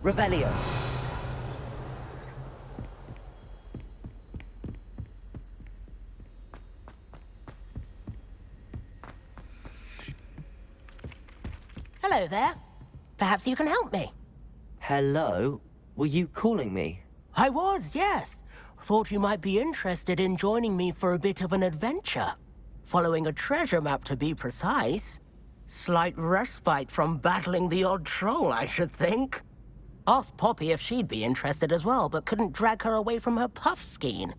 Revelio. Hello there. Perhaps you can help me. Hello? Were you calling me? I was, yes. Thought you might be interested in joining me for a bit of an adventure. Following a treasure map, to be precise. Slight respite from battling the odd troll, I should think. Asked Poppy if she'd be interested as well, but couldn't drag her away from her puff skein.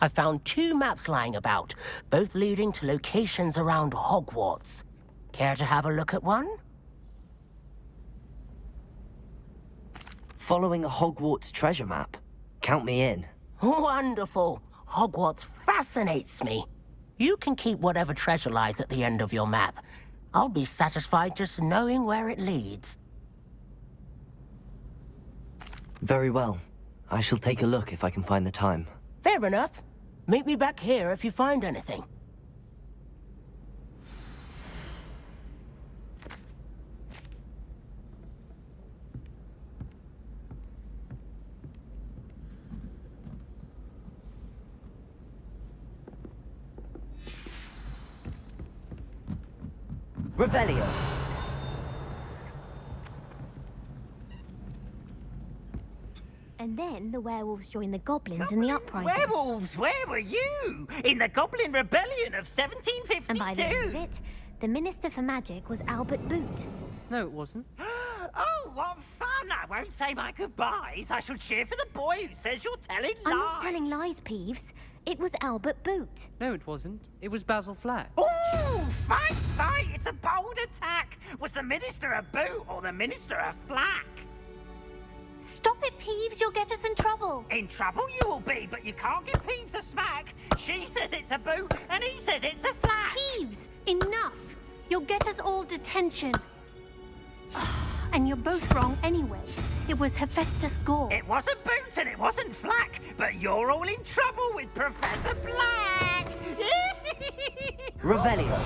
I found 2 maps lying about, both leading to locations around Hogwarts. Care to have a look at one? Following a Hogwarts treasure map. Count me in. Wonderful. Hogwarts fascinates me. You can keep whatever treasure lies at the end of your map. I'll be satisfied just knowing where it leads. Very well. I shall take a look if I can find the time. Fair enough. Meet me back here if you find anything. Revelio. And then the werewolves joined the goblins in the uprising. Werewolves, where were you? In the Goblin Rebellion of 1752? And by the end of it, the Minister for Magic was Albert Boot. No, it wasn't. Oh, what fun! I won't say my goodbyes. I shall cheer for the boy who says you're telling lies. I'm not telling lies, Peeves. It was Albert Boot. No, it wasn't. It was Basil Flack. Ooh, fight, fight! It's a bold attack. Was the Minister a boot or the Minister a flack? Stop it, Peeves. You'll get us in trouble. In trouble you will be, but you can't give Peeves a smack. She says it's a boot, and he says it's a flack. Peeves, enough. You'll get us all detention. And you're both wrong anyway. It was Hephaestus Gore. It wasn't boot and it wasn't flack, but you're all in trouble with Professor Black. Revelio.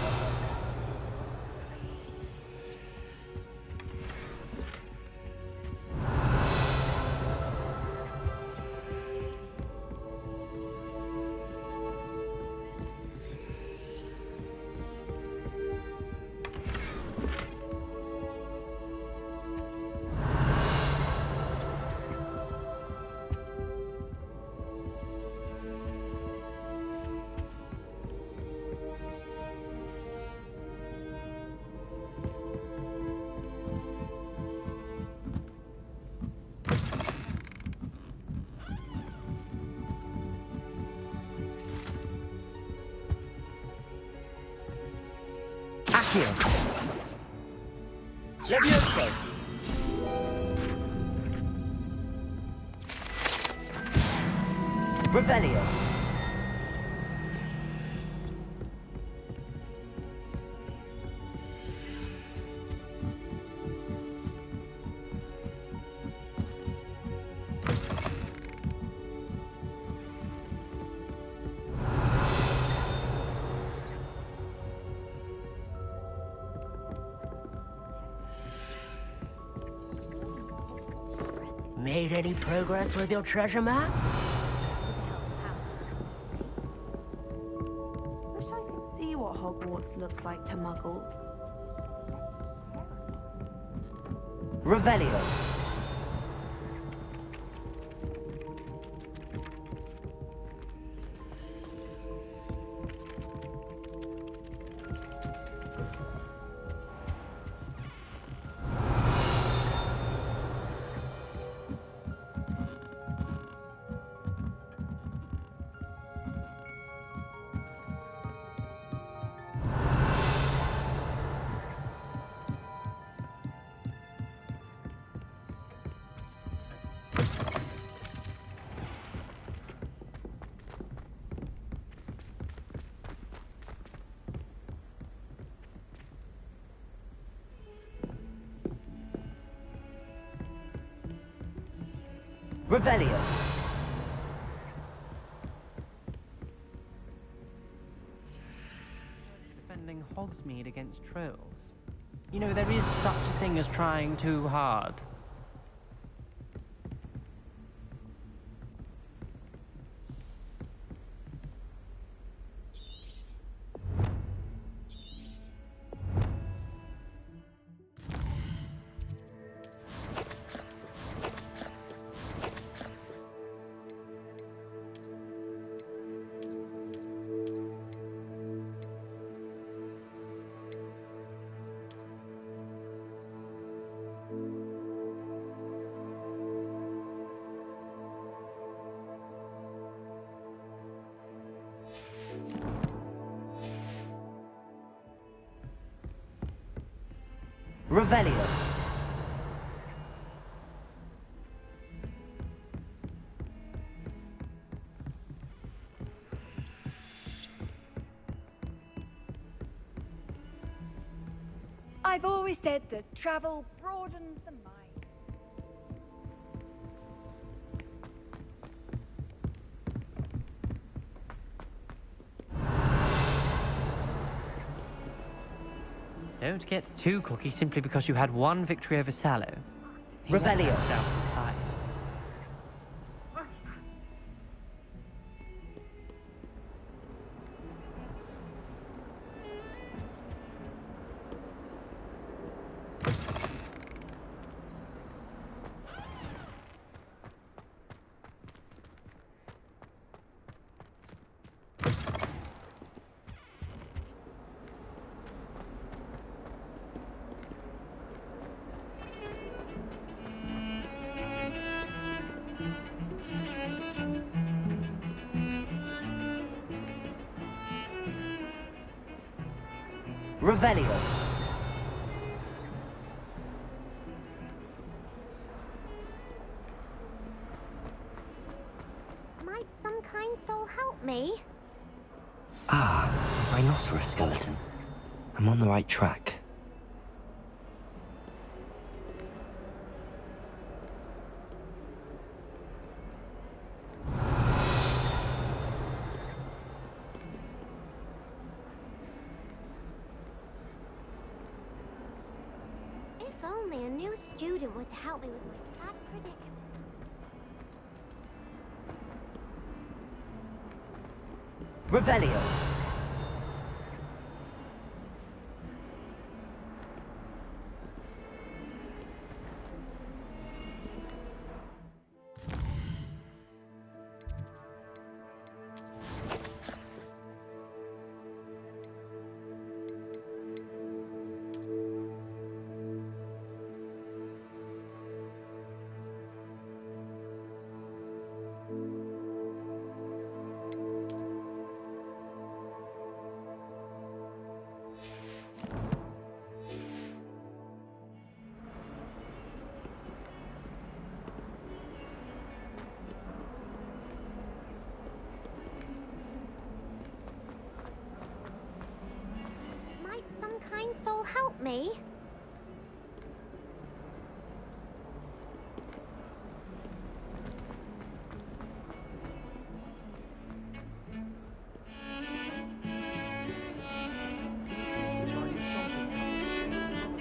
Accio. Levioso. Revelio. Made any progress with your treasure map? Wish I could see what Hogwarts looks like to Muggle. Revelio. Revelio. Defending Hogsmeade against trolls. You know, there is such a thing as trying too hard. Revelio. I've always said that travel broadens the mind. Don't get too cocky simply because you had one victory over Sallow. He won't Revelio. back down from the fight. Revelio. Might some kind soul help me? Ah, rhinoceros skeleton. I'm on the right track. If only a new student were to help me with my sad predicament. Revelio. Might some kind soul help me?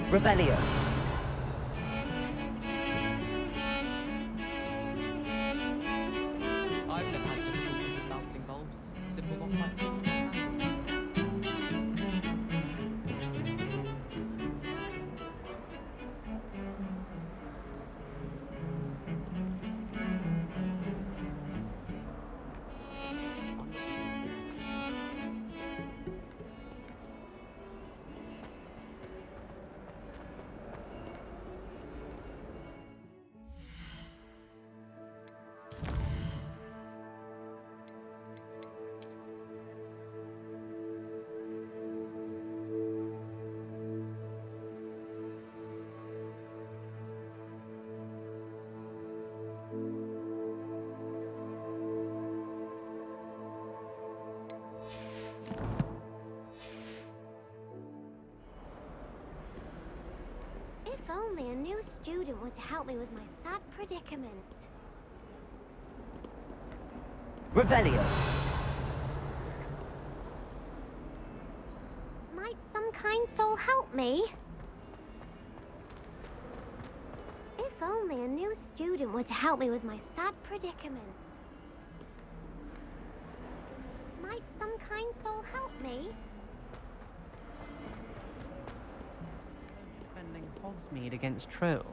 Revelio. I've never had difficulties with bouncing bulbs. Simple one like If only a new student were to help me with my sad predicament. Revelio. Might some kind soul help me? If only a new student were to help me with my sad predicament. Might some kind soul help me? defending Hogsmeade against trolls.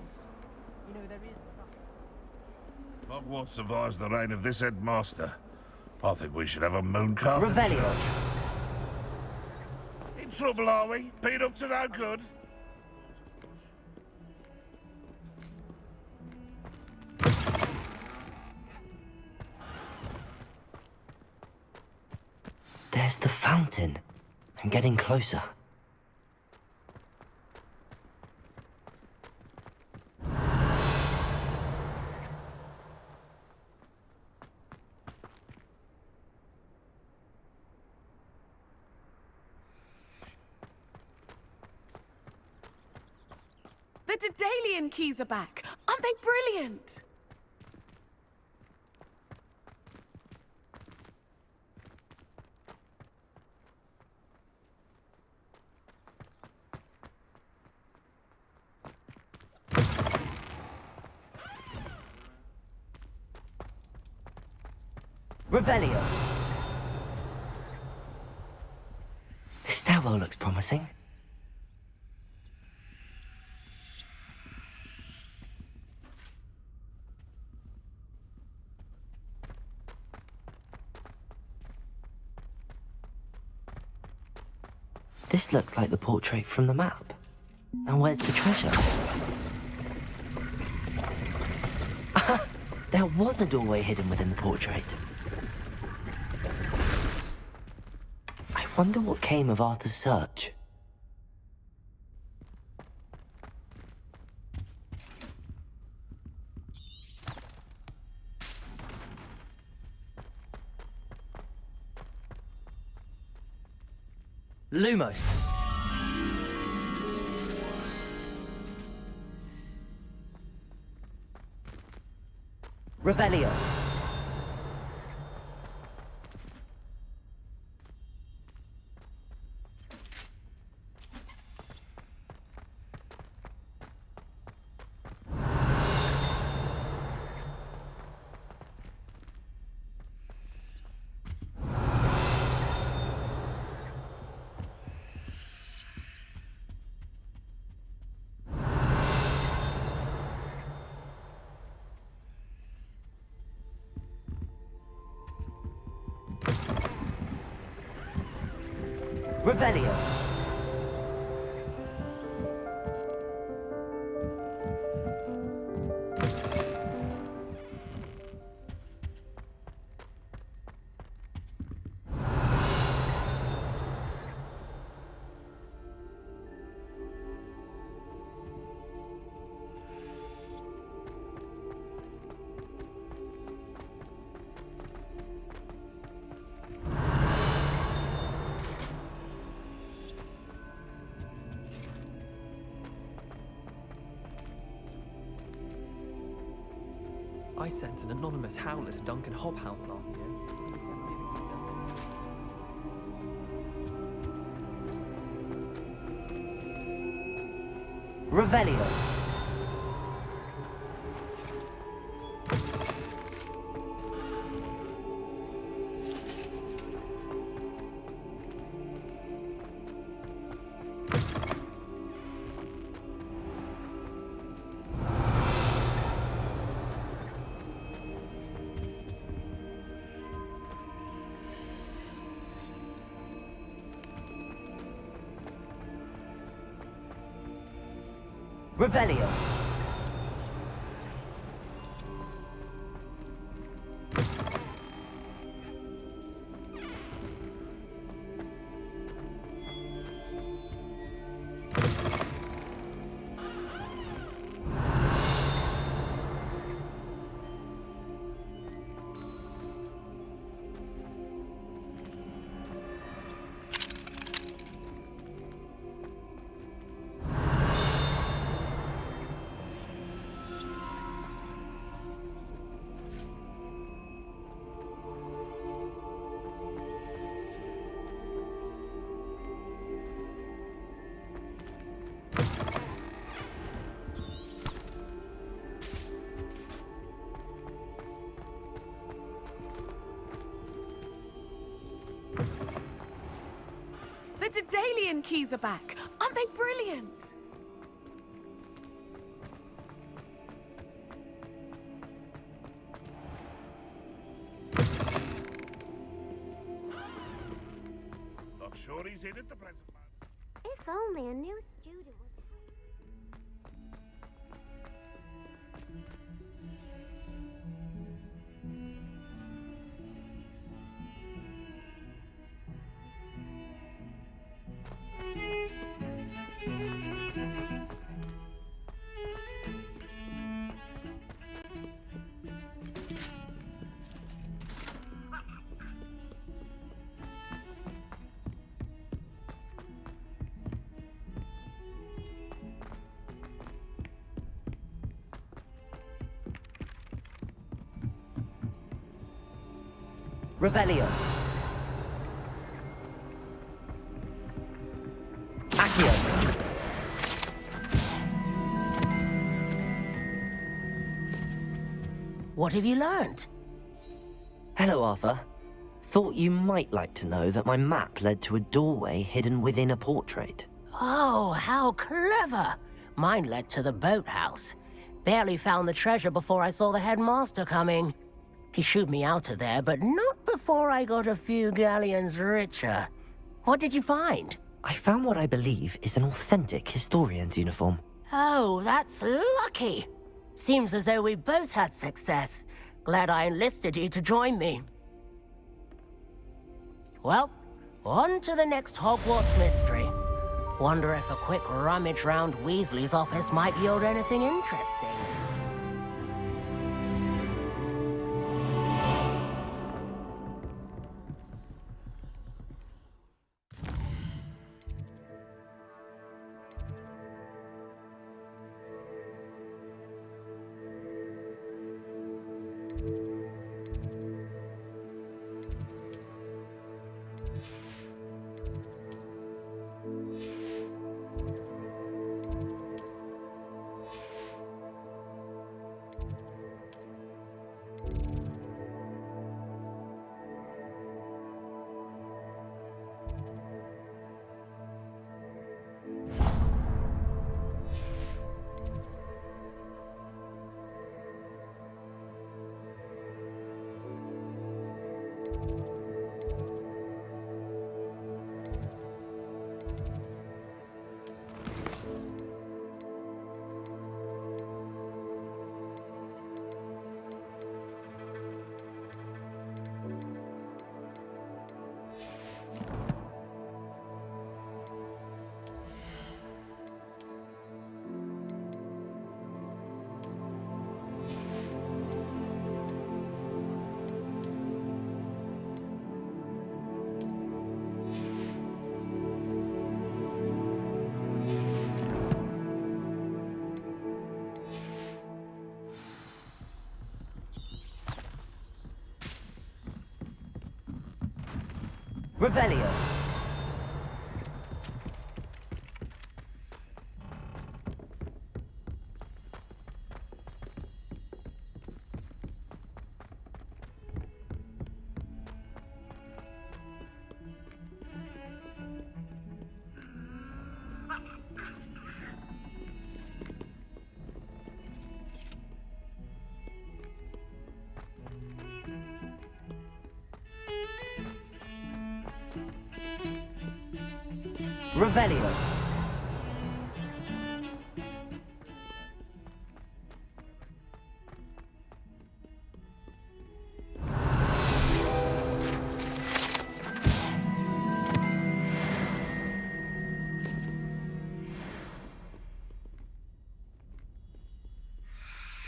You know, there is Hogwarts survives the reign of this headmaster. I think we should have a moon carving Revelio. church. In trouble, are we? Been up to no good? There's the fountain. I'm getting closer. The Daedalian keys are back. Aren't they brilliant? Revelio. This stairwell looks promising. This looks like the portrait from the map. Now where's the treasure? There was a doorway hidden within the portrait. I wonder what came of Arthur's search. Lumos. Revelio. Revelio. I sent an anonymous howler to Duncan Hobhouse last year. Revelio. Revelio. The Daedalian keys are back. Aren't they brilliant? Not sure he's in at the present moment. If only a new student was... Revelio. Accio. What have you learned? Hello, Arthur. Thought you might like to know that my map led to a doorway hidden within a portrait. Oh, how clever! Mine led to the boathouse. Barely found the treasure before I saw the headmaster coming. He shooed me out of there, but not before I got a few galleons richer. What did you find? I found what I believe is an authentic historian's uniform. Oh, that's lucky. Seems as though we both had success. Glad I enlisted you to join me. Well, on to the next Hogwarts mystery. Wonder if a quick rummage round Weasley's office might yield anything interesting. Revelio. Revelio.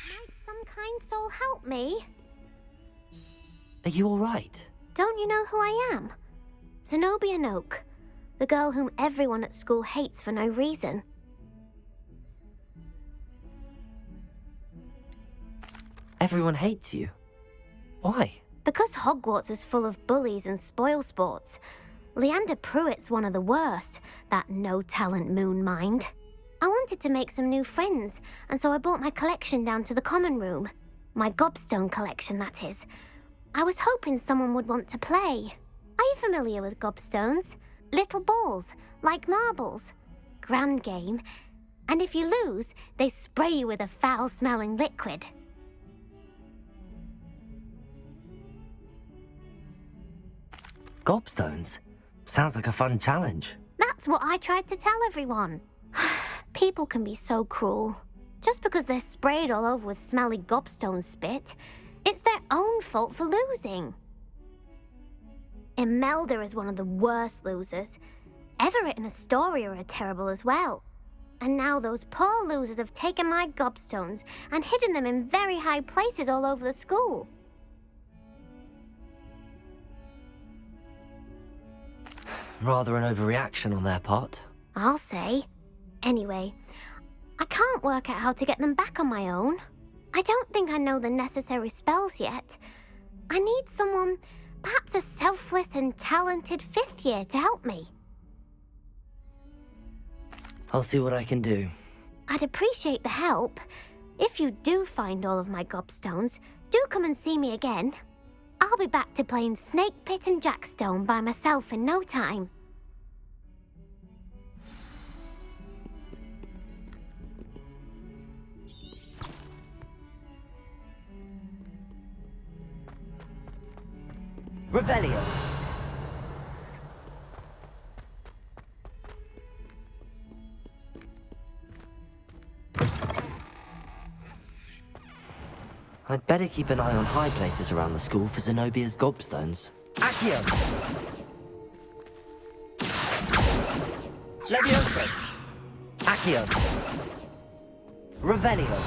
Might some kind soul help me? Are you all right? Don't you know who I am? Zenobia Noak, the girl whom everyone at school hates for no reason. Everyone hates you. Why? Because Hogwarts is full of bullies and spoilsports. Leander Pruitt's one of the worst, that no-talent moon mind. I wanted to make some new friends, and so I brought my collection down to the common room. My gobstone collection, that is. I was hoping someone would want to play. Are you familiar with gobstones? Little balls, like marbles. Grand game. And if you lose, they spray you with a foul-smelling liquid. Gobstones? Sounds like a fun challenge. That's what I tried to tell everyone. People can be so cruel. Just because they're sprayed all over with smelly gobstone spit, it's their own fault for losing. Imelda is one of the worst losers. Everett and Astoria are terrible as well. And now those poor losers have taken my gobstones and hidden them in very high places all over the school. Rather an overreaction on their part. I'll say. Anyway, I can't work out how to get them back on my own. I don't think I know the necessary spells yet. I need someone, perhaps a selfless and talented fifth year to help me. I'll see what I can do. I'd appreciate the help. If you do find all of my gobstones, do come and see me again. I'll be back to playing Snake Pit and Jackstone by myself in no time. Revelio. I'd better keep an eye on high places around the school for Zenobia's gobstones. Accio! Leviosa! Accio! Revelio!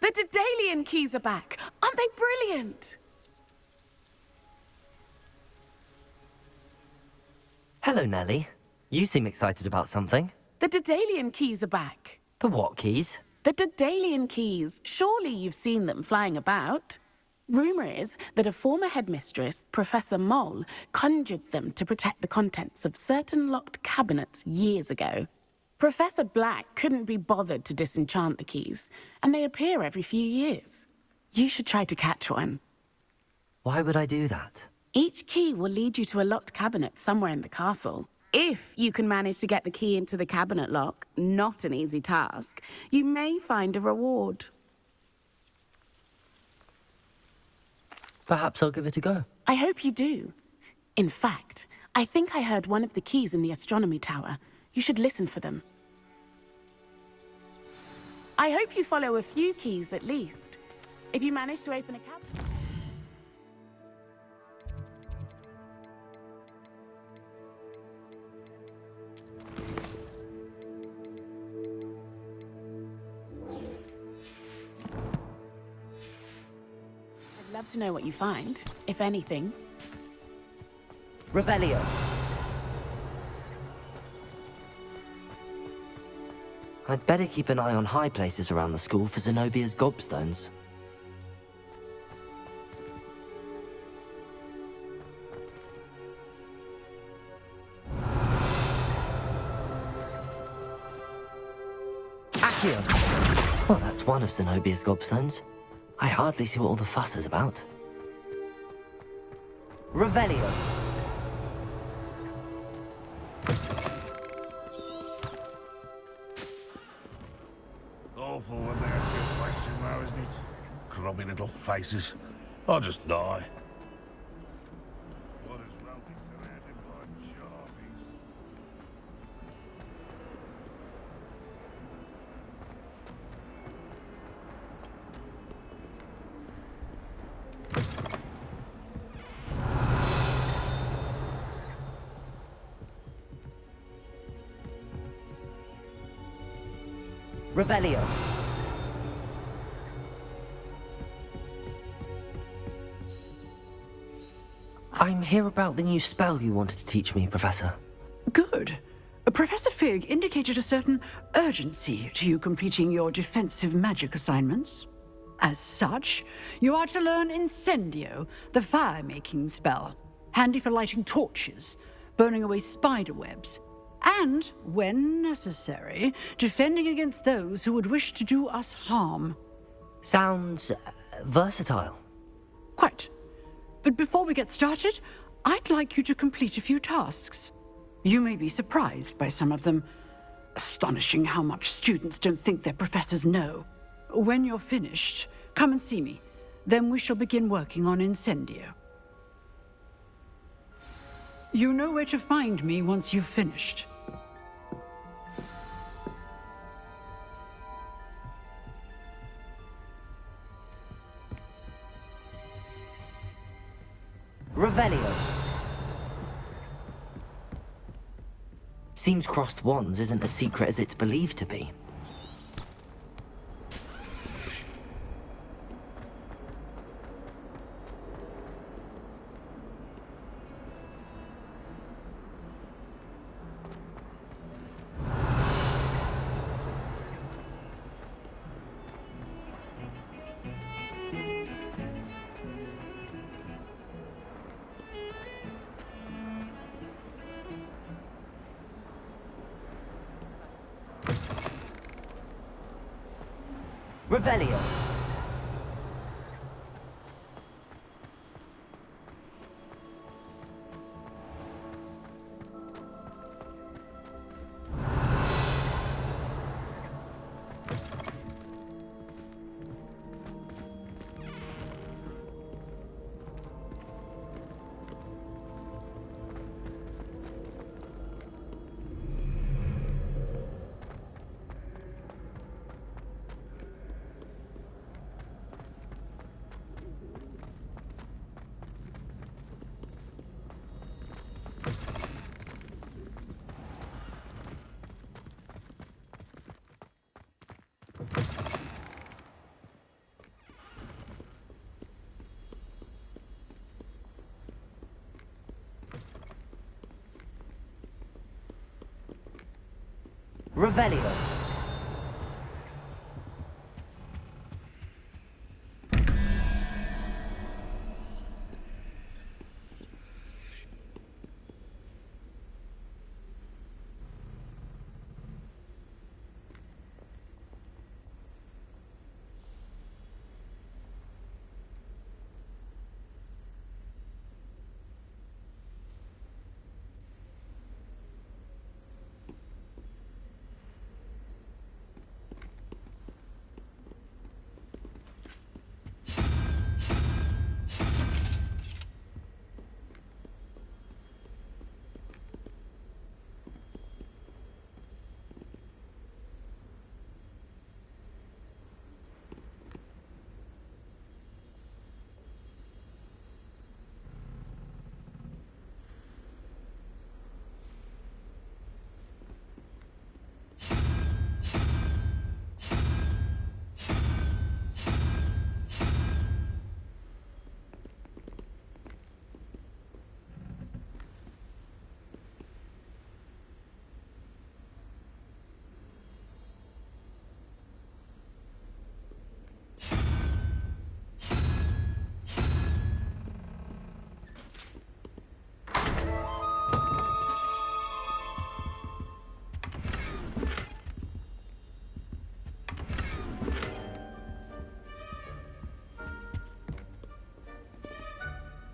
The Daedalian keys are back. Aren't they brilliant? Hello, Nellie. You seem excited about something. The Daedalian keys are back. The what keys? The Daedalian keys. Surely you've seen them flying about. Rumour is that a former headmistress, Professor Moll, conjured them to protect the contents of certain locked cabinets years ago. Professor Black couldn't be bothered to disenchant the keys, and they appear every few years. You should try to catch one. Why would I do that? Each key will lead you to a locked cabinet somewhere in the castle. If you can manage to get the key into the cabinet lock, not an easy task, you may find a reward. Perhaps I'll give it a go. I hope you do. In fact, I think I heard one of the keys in the astronomy tower. You should listen for them. I hope you follow a few keys at least. If you manage to open a cabinet... I'd love to know what you find, if anything. Revelio. I'd better keep an eye on high places around the school for Zenobia's gobstones. Accio! Well, that's one of Zenobia's gobstones. I hardly see what all the fuss is about. Revelio! Awful when they ask you a question now, isn't it? Grubby little faces. I'll just die. What as well be surrounded by Jarvies. Revelio. I'm here about the new spell you wanted to teach me, Professor. Good. Professor Fig indicated a certain urgency to you completing your defensive magic assignments. As such, you are to learn Incendio, the fire-making spell, handy for lighting torches, burning away spider webs, and, when necessary, defending against those who would wish to do us harm. Sounds versatile. Quite. But before we get started, I'd like you to complete a few tasks. You may be surprised by some of them. Astonishing how much students don't think their professors know. When you're finished, come and see me. Then we shall begin working on Incendio. You know where to find me once you've finished. Revelio. Seems crossed wands isn't as secret as it's believed to be. Revelio. Revelio.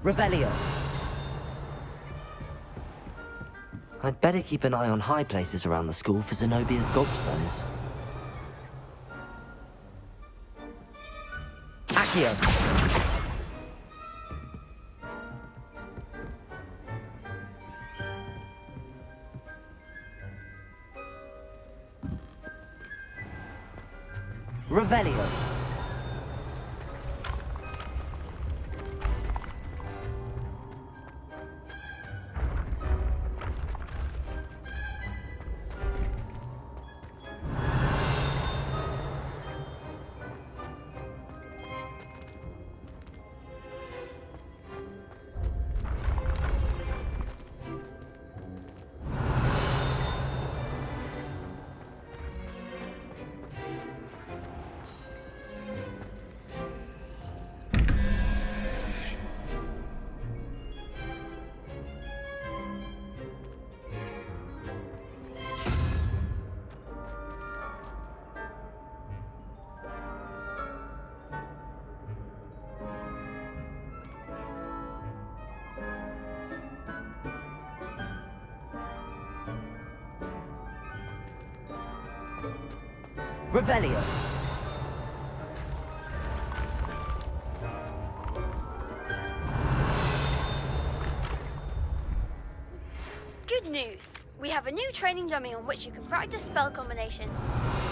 Revelio. I'd better keep an eye on high places around the school for Zenobia's gobstones. Accio. Revelio. Revelio. Good news! We have a new training dummy on which you can practice spell combinations.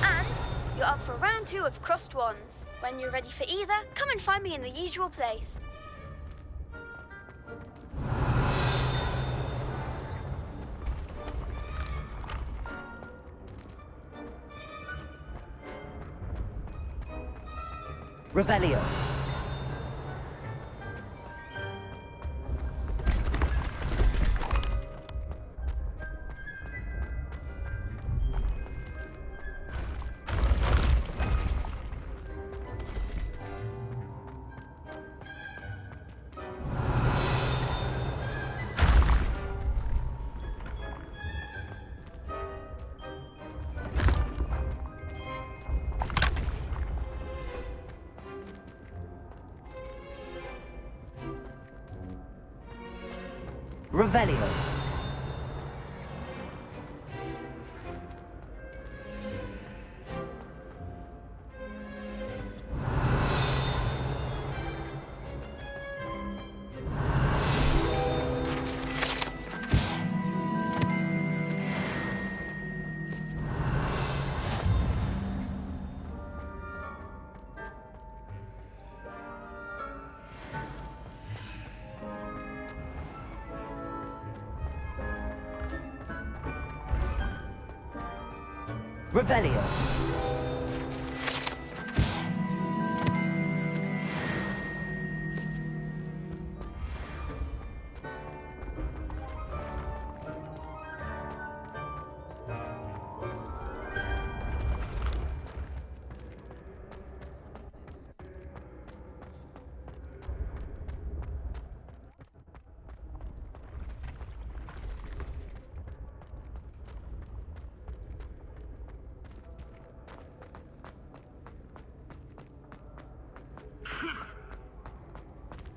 And you're up for round 2 of Crossed Wands. When you're ready for either, come and find me in the usual place. Revelio. Revelio. Revelio.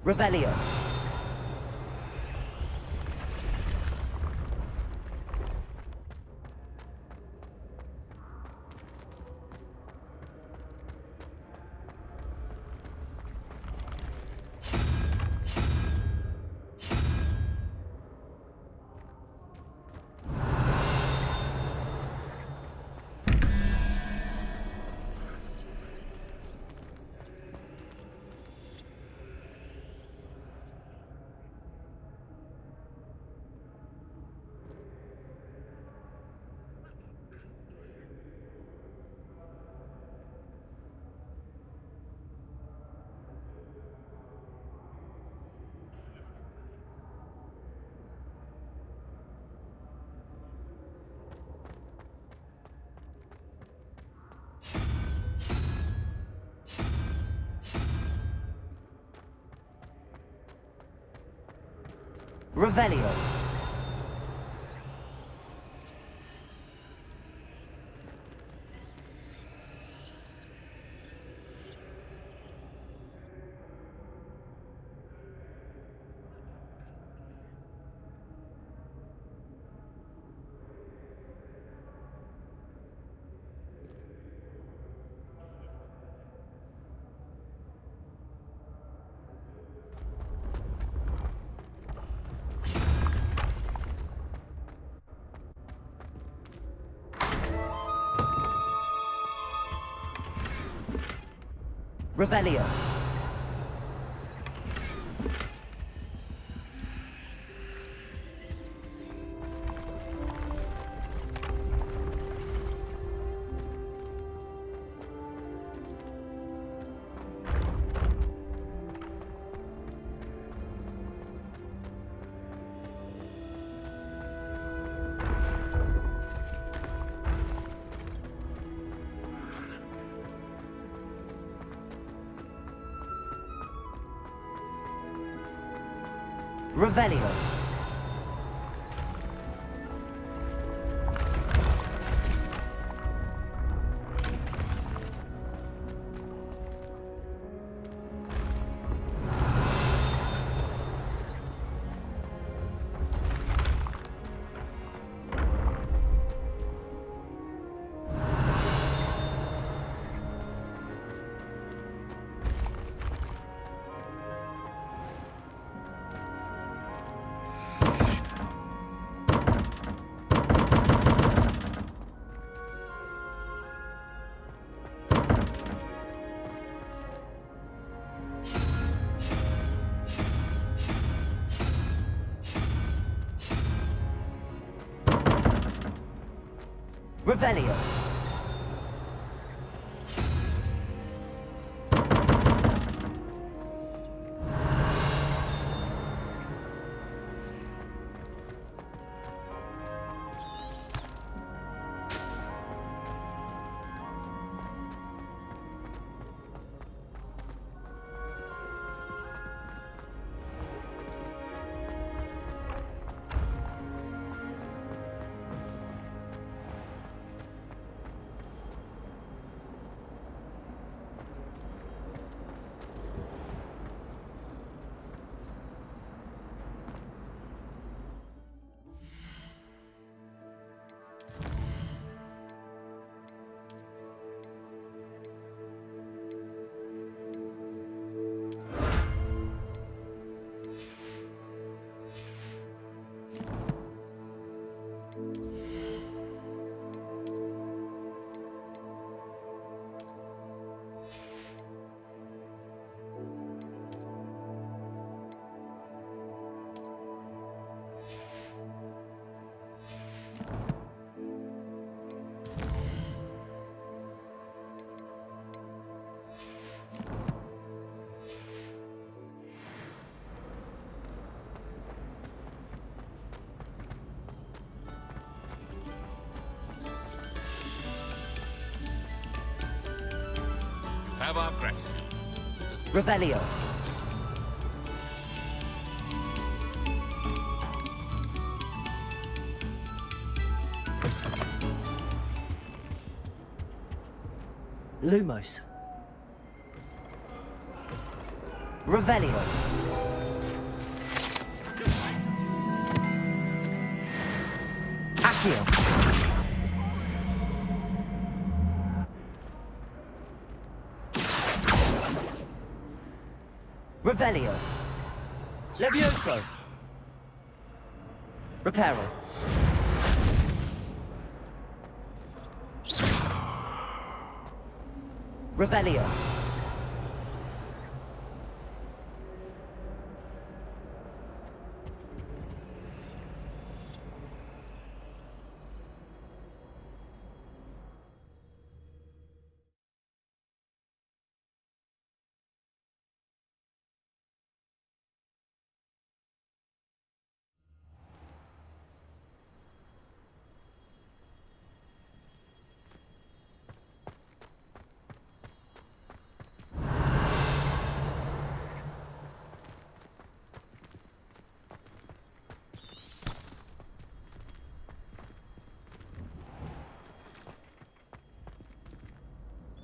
Revelio. Revelio. Revelio. Revelio. Revelio. have our gratitude. Revelio. Lumos. Revelio. Accio. Revelio. Levioso. Reparo. Revelio.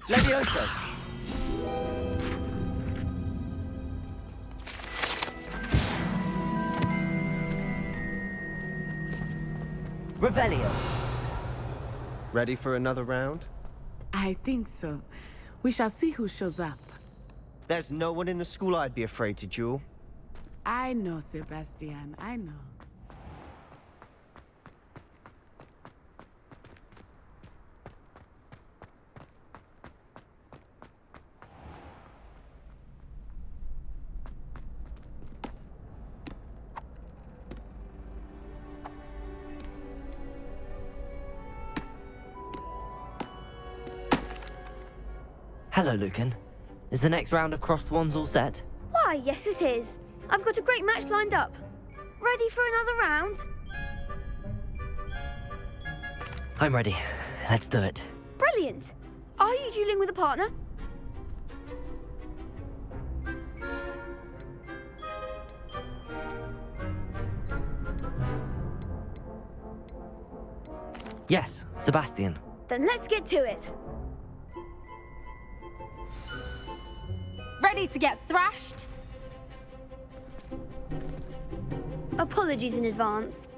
Levioso. Revelio. Ready for another round? I think so. We shall see who shows up. There's no one in the school I'd be afraid to duel. I know, Sebastian, I know. Hello, Lucan. Is the next round of crossed wands all set? Why, yes it is. I've got a great match lined up. Ready for another round? I'm ready. Let's do it. Brilliant. Are you dueling with a partner? Yes, Sebastian. Then let's get to it. Ready to get thrashed? Apologies in advance.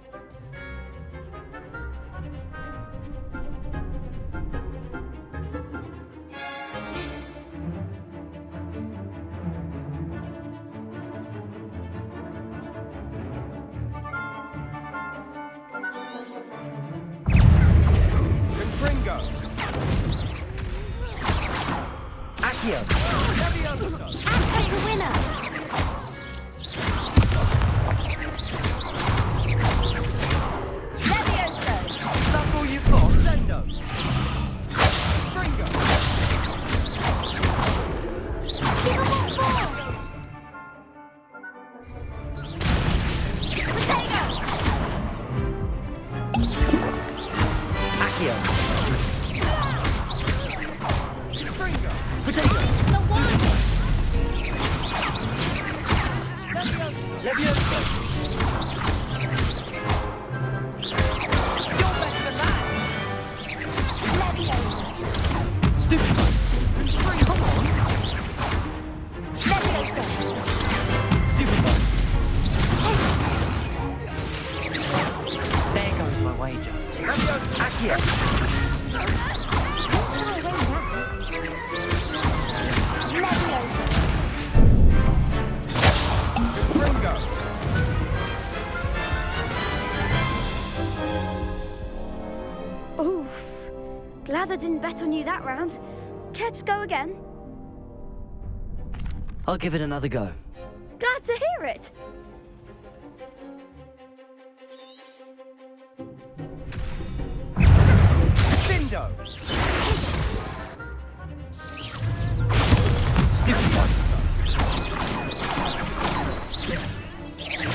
Confringo. Accio. I'll take the winner. That's all you've got. Sendo. Confringo. Give them all four. Accio. Confringo. Potato. The one. Levioso. You're better than that. Stupid. Come on. Stupid. There goes my wager. Accio. Confringo. Oof. Glad I didn't bet on you that round. Care to go again? I'll give it another go. Glad to hear it. Bindo. Stupid.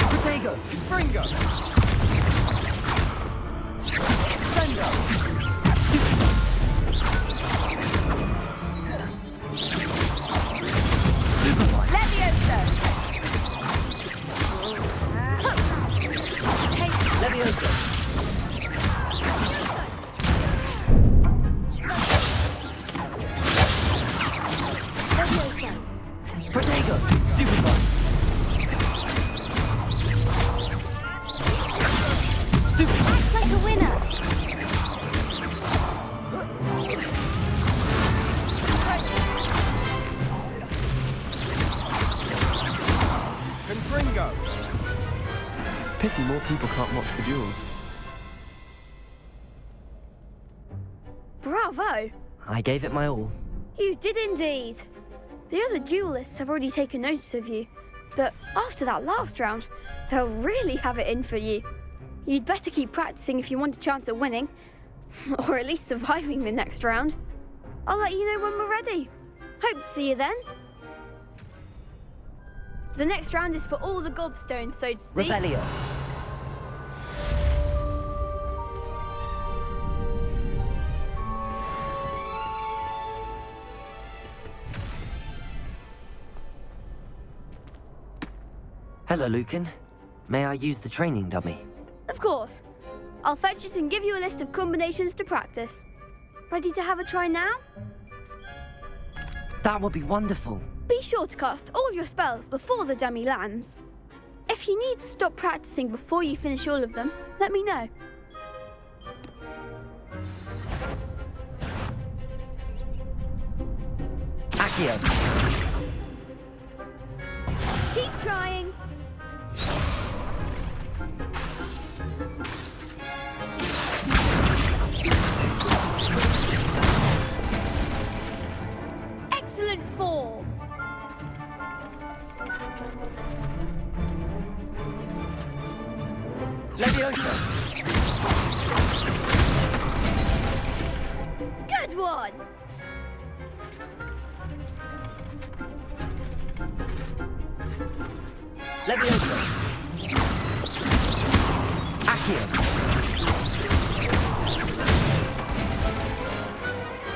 Potato. Confringo. Sendo. Protego! Stupid one! Stupid! Act like a winner! Confringo! Pity more people can't watch the duels. Bravo! I gave it my all. You did indeed. The other duelists have already taken notice of you, but after that last round, they'll really have it in for you. You'd better keep practicing if you want a chance at winning, or at least surviving the next round. I'll let you know when we're ready. Hope to see you then. The next round is for all the gobstones, so to speak. Revelio. Hello, Lucan. May I use the training dummy? Of course. I'll fetch it and give you a list of combinations to practice. Ready to have a try now? That would be wonderful. Be sure to cast all your spells before the dummy lands. If you need to stop practicing before you finish all of them, let me know. Accio. Keep trying. Excellent form. Leviosa. Good one. Leviosa. Accio.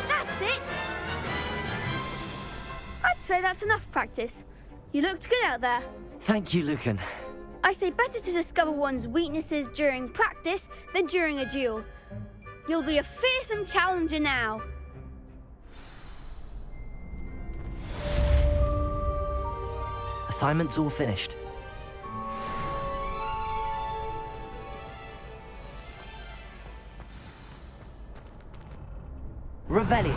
That's it. I'd say that's enough practice. You looked good out there. Thank you, Lucan. I say better to discover one's weaknesses during practice than during a duel. You'll be a fearsome challenger now. Assignment's all finished. Revelio.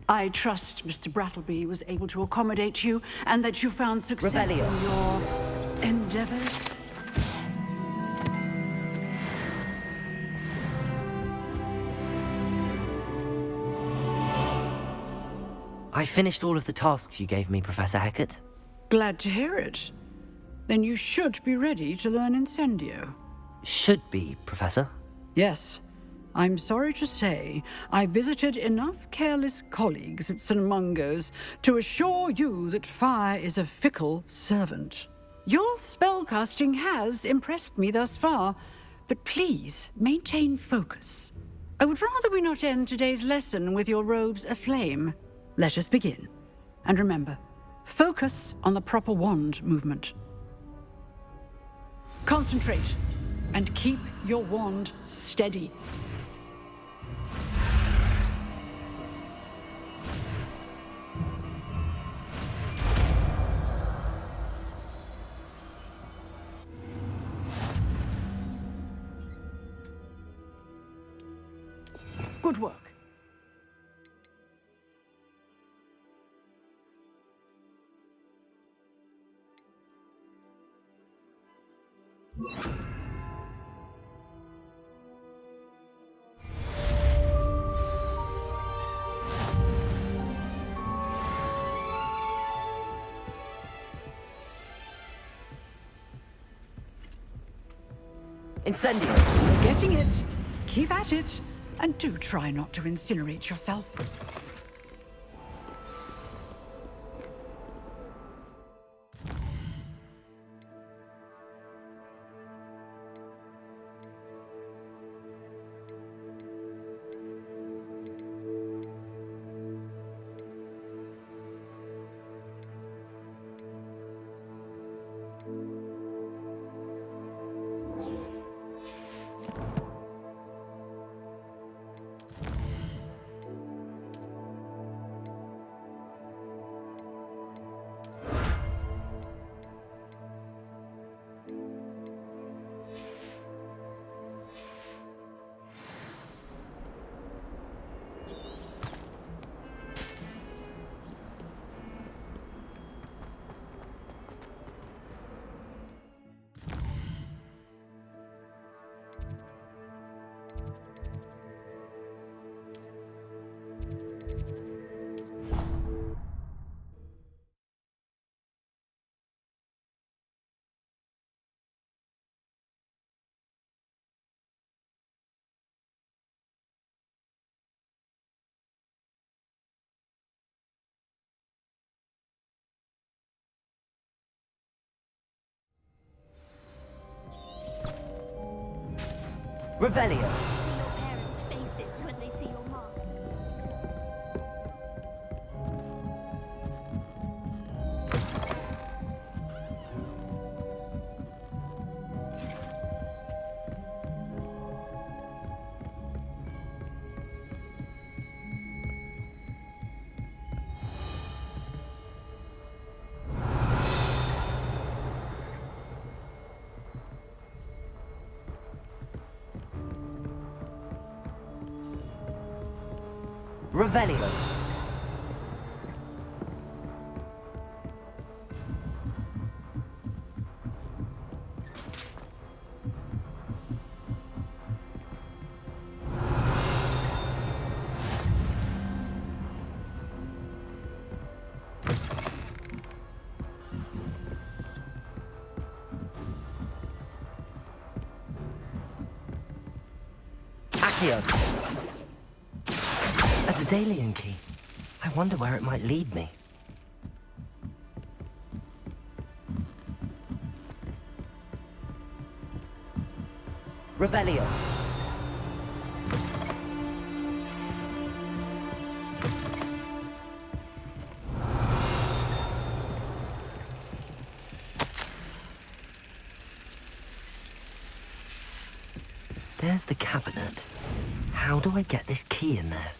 I trust Mr. Brattleby was able to accommodate you and that you found success Revelio. in your endeavors. I finished all of the tasks you gave me, Professor Hecat. Glad to hear it. Then you should be ready to learn Incendio. Should be, Professor. Yes. I'm sorry to say, I visited enough careless colleagues at St. Mungo's to assure you that fire is a fickle servant. Your spellcasting has impressed me thus far, but please maintain focus. I would rather we not end today's lesson with your robes aflame. Let us begin. And remember, focus on the proper wand movement. Concentrate and keep your wand steady. Good work. Incendio! You're getting it. Keep at it. And do try not to incinerate yourself. Revelio! See your parents' faces when they see your mark. Revelio! Accio! A Daedalian key. I wonder where it might lead me. Revelio. There's the cabinet. How do I get this key in there?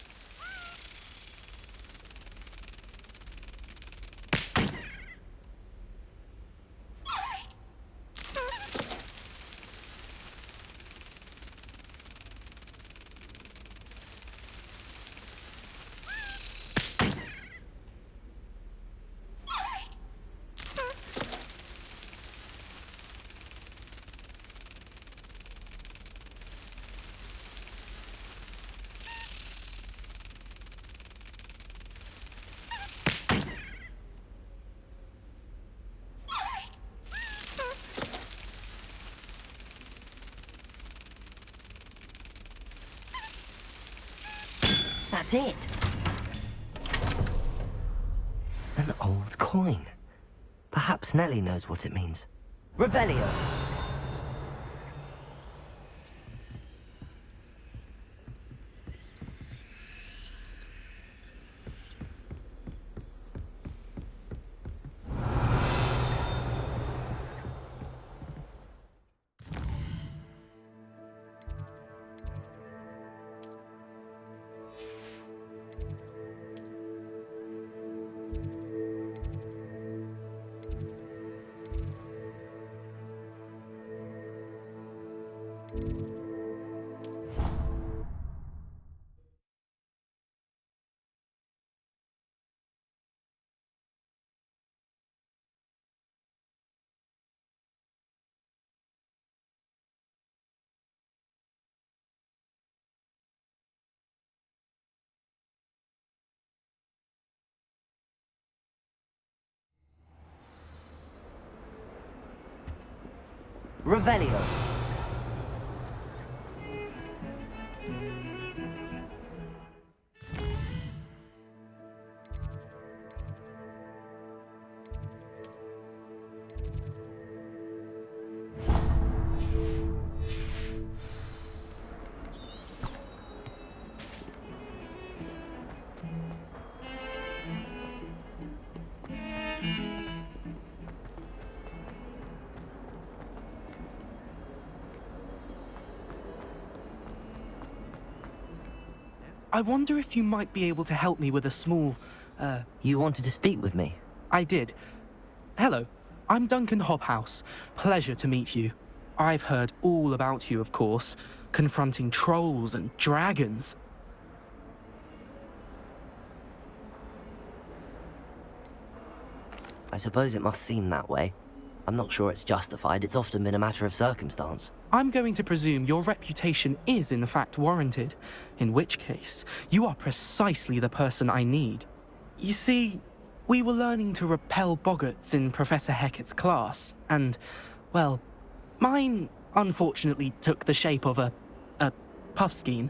That's it. An old coin. Perhaps Nellie knows what it means. Revelio. Revelio. I wonder if you might be able to help me with a small, You wanted to speak with me? I did. Hello, I'm Duncan Hobhouse. Pleasure to meet you. I've heard all about you, of course, confronting trolls and dragons. I suppose it must seem that way. I'm not sure it's justified. It's often been a matter of circumstance. I'm going to presume your reputation is in fact warranted, in which case, you are precisely the person I need. You see, we were learning to repel boggarts in Professor Hecat's class, and, well, mine unfortunately took the shape of a puffskein.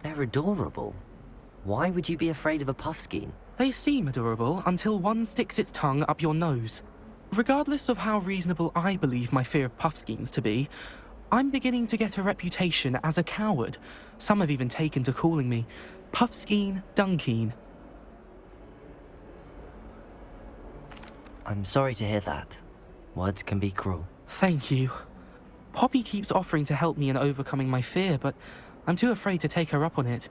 They're adorable. Why would you be afraid of a puffskein? They seem adorable until one sticks its tongue up your nose. Regardless of how reasonable I believe my fear of puffskeins to be, I'm beginning to get a reputation as a coward. Some have even taken to calling me Puffskein Dunkeen. I'm sorry to hear that. Words can be cruel. Thank you. Poppy keeps offering to help me in overcoming my fear, but I'm too afraid to take her up on it.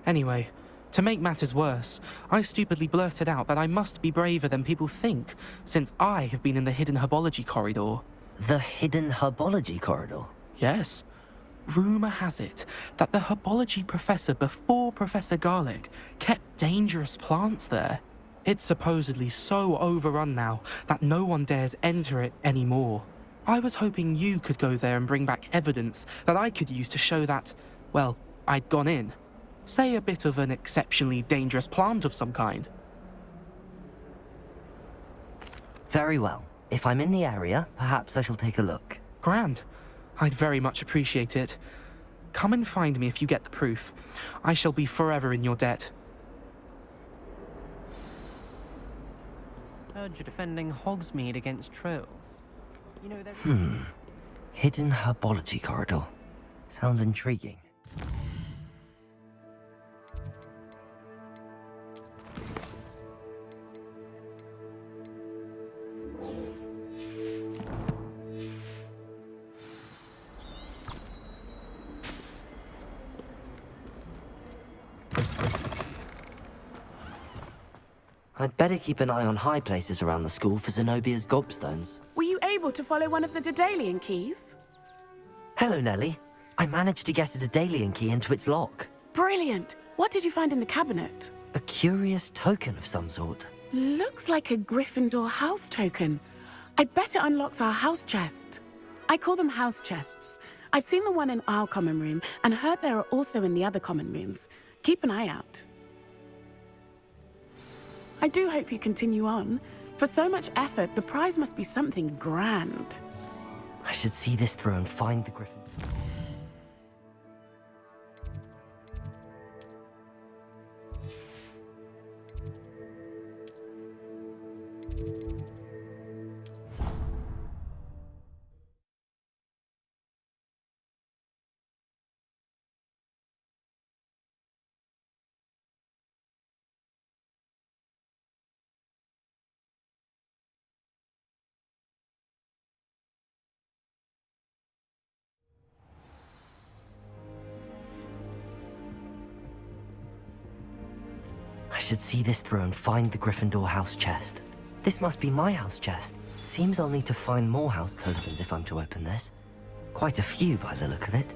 Anyway, to make matters worse, I stupidly blurted out that I must be braver than people think, since I have been in the hidden herbology corridor. The hidden herbology corridor? Yes. Rumour has it that the herbology professor before Professor Garlic kept dangerous plants there. It's supposedly so overrun now that no one dares enter it anymore. I was hoping you could go there and bring back evidence that I could use to show that, well, I'd gone in. Say a bit of an exceptionally dangerous plant of some kind. Very well. If I'm in the area, perhaps I shall take a look. Grand. I'd very much appreciate it. Come and find me if you get the proof. I shall be forever in your debt. Heard you're defending Hogsmeade against trolls. You know, Hidden herbology corridor. Sounds intriguing. I'd better keep an eye on high places around the school for Zenobia's gobstones. Were you able to follow one of the Daedalian keys? Hello, Nellie. I managed to get a Daedalian key into its lock. Brilliant! What did you find in the cabinet? A curious token of some sort. Looks like a Gryffindor house token. I bet it unlocks our house chest. I call them house chests. I've seen the one in our common room and heard there are also in the other common rooms. Keep an eye out. I do hope you continue on. For so much effort, the prize must be something grand. I should see this through and find the Griffin. I should see this through and find the Gryffindor house chest. This must be my house chest. Seems I'll need to find more house tokens if I'm to open this. Quite a few by the look of it.